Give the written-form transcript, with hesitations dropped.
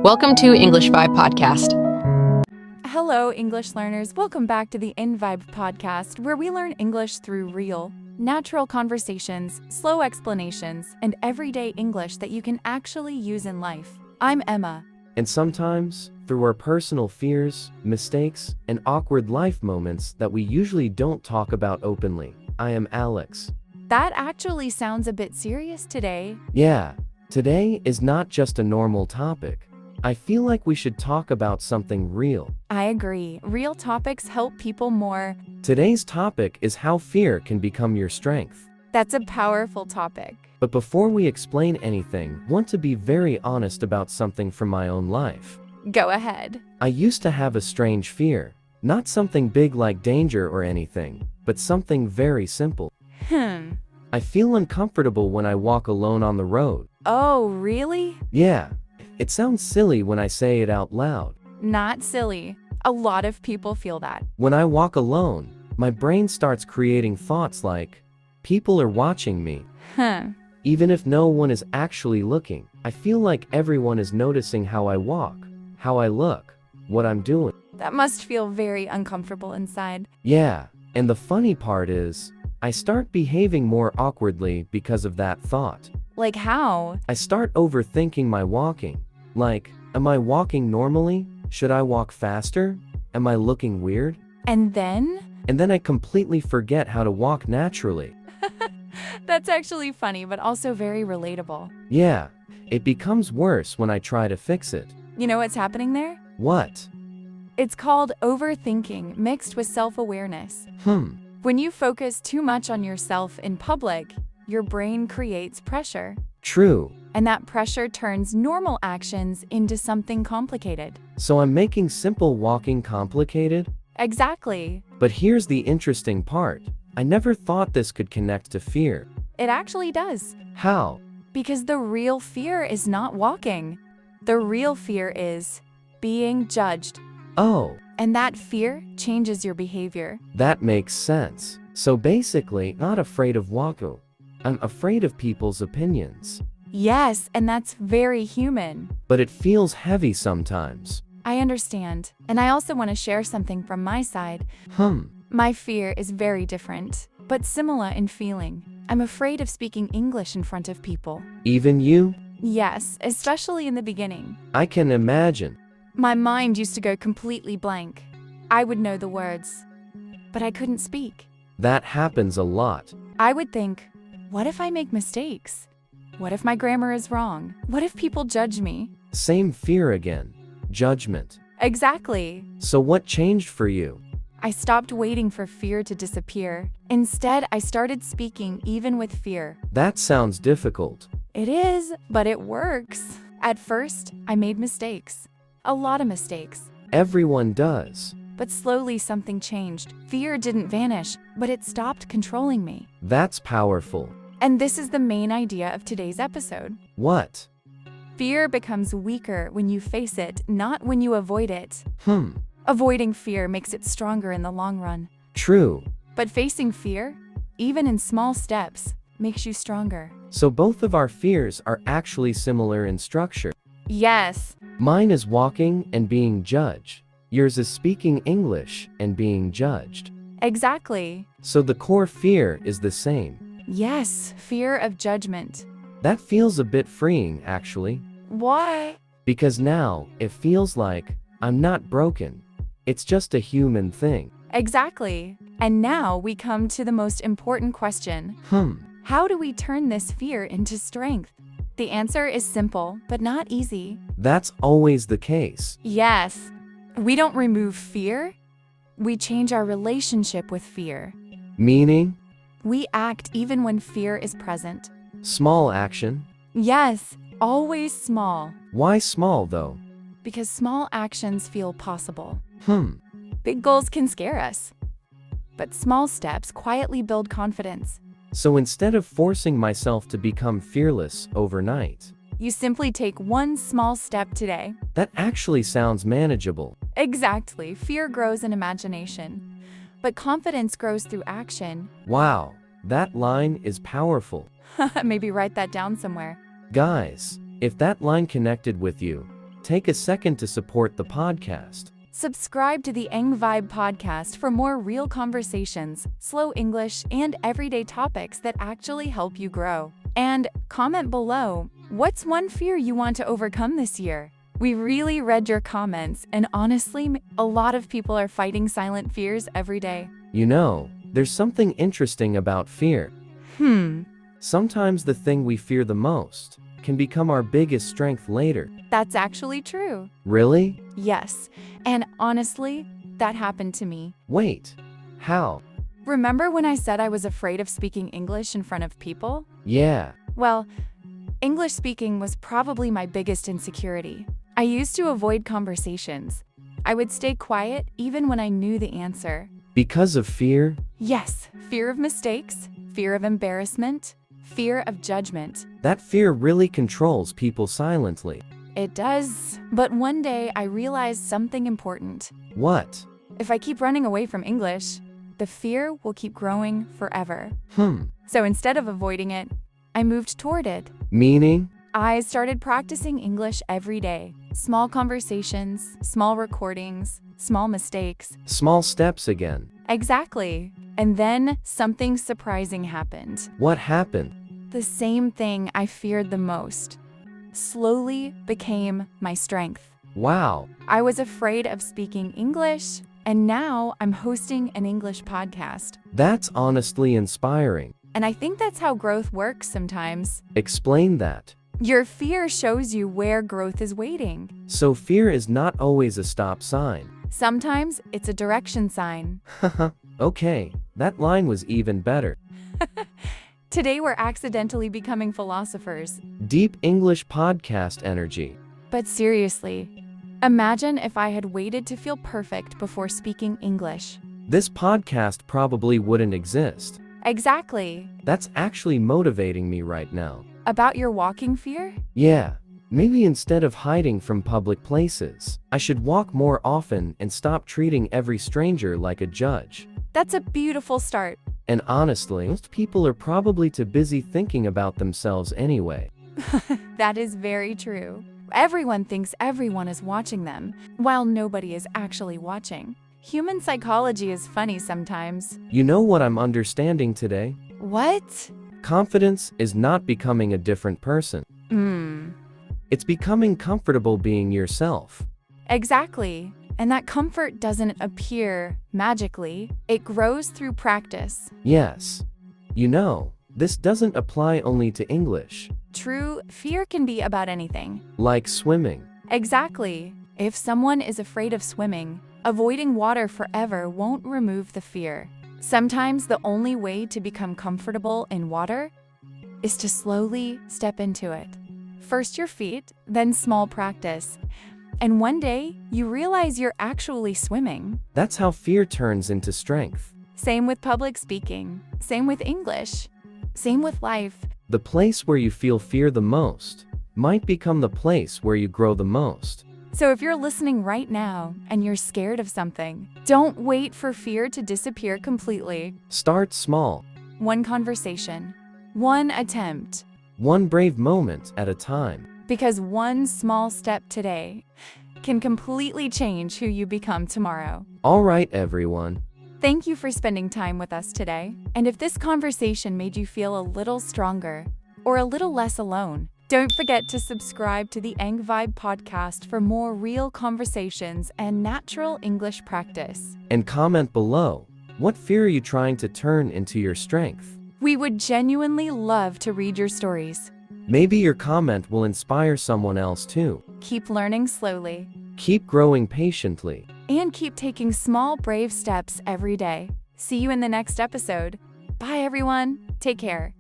Welcome to English Vibe Podcast. Hello, English learners. Welcome back to the InVibe podcast, where we learn English through real, natural conversations, slow explanations, and everyday English that you can actually use in life. I'm Emma. And sometimes, through our personal fears, mistakes, and awkward life moments that we usually don't talk about openly, I am Alex. That actually sounds a bit serious today. Yeah, today is not just a normal topic. I feel like we should talk about something real. I agree. Real topics help people more. Today's topic is how fear can become your strength. That's a powerful topic. But before we explain anything, I want to be very honest about something from my own life. Go ahead. I used to have a strange fear. Not something big like danger or anything, but something very simple. I feel uncomfortable when I walk alone on the road. Oh, really? Yeah, it sounds silly when I say it out loud. Not silly. A lot of people feel that. When I walk alone, my brain starts creating thoughts like, people are watching me. Even if no one is actually looking, I feel like everyone is noticing how I walk, how I look, what I'm doing. That must feel very uncomfortable inside. Yeah, and the funny part is, I start behaving more awkwardly because of that thought. Like how? I start overthinking my walking. Like, am I walking normally? Should I walk faster? Am I looking weird? And then? And then I completely forget how to walk naturally. That's actually funny, but also very relatable. Yeah, it becomes worse when I try to fix it. You know what's happening there? What? It's called overthinking mixed with self-awareness. When you focus too much on yourself in public, your brain creates pressure. True. And that pressure turns normal actions into something complicated. So I'm making simple walking complicated? Exactly. But here's the interesting part. I never thought this could connect to fear. It actually does. How? Because the real fear is not walking. The real fear is being judged. Oh. And that fear changes your behavior. That makes sense. So basically, not afraid of walking. I'm afraid of people's opinions. Yes, and that's very human. But it feels heavy sometimes. I understand. And I also want to share something from my side. My fear is very different, but similar in feeling. I'm afraid of speaking English in front of people. Even you? Yes, especially in the beginning. I can imagine. My mind used to go completely blank. I would know the words, but I couldn't speak. That happens a lot. I would think, what if I make mistakes? What if my grammar is wrong? What if people judge me? Same fear again. Judgment. Exactly. So what changed for you? I stopped waiting for fear to disappear. Instead, I started speaking even with fear. That sounds difficult. It is, but it works. At first, I made mistakes. A lot of mistakes. Everyone does. But slowly something changed. Fear didn't vanish, but it stopped controlling me. That's powerful. And this is the main idea of today's episode. What? Fear becomes weaker when you face it, not when you avoid it. Avoiding fear makes it stronger in the long run. True. But facing fear, even in small steps, makes you stronger. So both of our fears are actually similar in structure. Yes. Mine is walking and being judged. Yours is speaking English and being judged. Exactly. So the core fear is the same. Yes, fear of judgment. That feels a bit freeing, actually. Why? Because now, it feels like I'm not broken. It's just a human thing. Exactly. And now we come to the most important question. How do we turn this fear into strength? The answer is simple, but not easy. That's always the case. Yes. We don't remove fear. We change our relationship with fear. Meaning? We act even when fear is present. Small action? Yes, always small. Why small, though? Because small actions feel possible. Big goals can scare us. But small steps quietly build confidence. So instead of forcing myself to become fearless overnight, you simply take one small step today. That actually sounds manageable. Exactly. Fear grows in imagination, but confidence grows through action. Wow, that line is powerful. Maybe write that down somewhere. Guys, if that line connected with you, Take a second to support the podcast. Subscribe to the Eng Vibe podcast for more real conversations, slow English, and everyday topics that actually help you grow. And comment below, what's one fear you want to overcome this year? We really read your comments, and honestly, a lot of people are fighting silent fears every day. You know, there's something interesting about fear. Sometimes the thing we fear the most can become our biggest strength later. That's actually true. Really? Yes, and honestly, that happened to me. Wait, how? Remember when I said I was afraid of speaking English in front of people? Yeah. Well, English speaking was probably my biggest insecurity. I used to avoid conversations. I would stay quiet even when I knew the answer. Because of fear? Yes, fear of mistakes, fear of embarrassment, fear of judgment. That fear really controls people silently. It does, but one day I realized something important. What? If I keep running away from English, the fear will keep growing forever. So instead of avoiding it, I moved toward it. Meaning? I started practicing English every day. Small conversations, small recordings, small mistakes. Small steps again. Exactly. And then something surprising happened. What happened? The same thing I feared the most slowly became my strength. Wow. I was afraid of speaking English, and now I'm hosting an English podcast. That's honestly inspiring. And I think that's how growth works sometimes. Explain that. Your fear shows you where growth is waiting. So fear is not always a stop sign. Sometimes it's a direction sign. Okay, that line was even better. Today we're accidentally becoming philosophers. Deep English podcast energy. But seriously, imagine if I had waited to feel perfect before speaking English. This podcast probably wouldn't exist. Exactly. That's actually motivating me right now. About your walking fear? Yeah, maybe instead of hiding from public places, I should walk more often and stop treating every stranger like a judge. That's a beautiful start. And honestly, most people are probably too busy thinking about themselves anyway. That is very true. Everyone thinks everyone is watching them, while nobody is actually watching. Human psychology is funny sometimes. You know what I'm understanding today? What? Confidence is not becoming a different person. It's becoming comfortable being yourself. Exactly. And that comfort doesn't appear magically. It grows through practice. Yes. You know, this doesn't apply only to English. True, fear can be about anything. Like swimming. Exactly. If someone is afraid of swimming, avoiding water forever won't remove the fear. Sometimes the only way to become comfortable in water is to slowly step into it. First your feet, then small practice. And one day, you realize you're actually swimming. That's how fear turns into strength. Same with public speaking. Same with English. Same with life. The place where you feel fear the most might become the place where you grow the most. So if you're listening right now and you're scared of something, don't wait for fear to disappear completely. Start small. One conversation, one attempt. One brave moment at a time. Because one small step today can completely change who you become tomorrow. All right, everyone. Thank you for spending time with us today. And if this conversation made you feel a little stronger or a little less alone, don't forget to subscribe to the Eng Vibe podcast for more real conversations and natural English practice. And comment below, what fear are you trying to turn into your strength? We would genuinely love to read your stories. Maybe your comment will inspire someone else too. Keep learning slowly. Keep growing patiently. And keep taking small, brave steps every day. See you in the next episode. Bye, everyone. Take care.